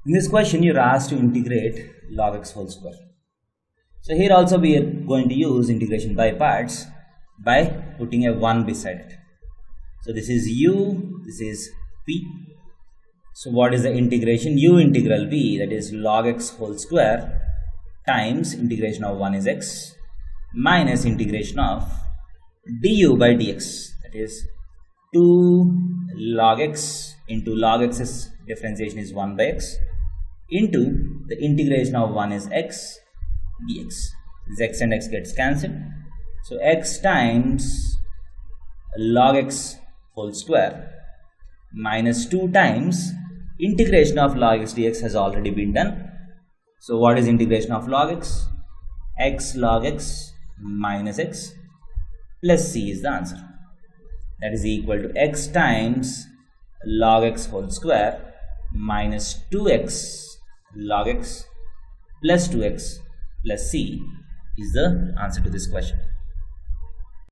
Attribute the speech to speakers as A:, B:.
A: In this question, you're asked to integrate log x whole square. So here also we are going to use integration by parts by putting a 1 beside it. So this is u, this is p. So what is the integration? U integral v, that is log x whole square times integration of 1 is x minus integration of du by dx, that is 2 log x into log x's differentiation is 1 by x into the integration of 1 is x dx. This x and x gets cancelled. So x times log x whole square minus 2 times integration of log x dx has already been done. So what is integration of log x? X log x minus x plus c is the answer. That is equal to x times log x whole square minus 2x log x plus 2x plus c is the answer to this question.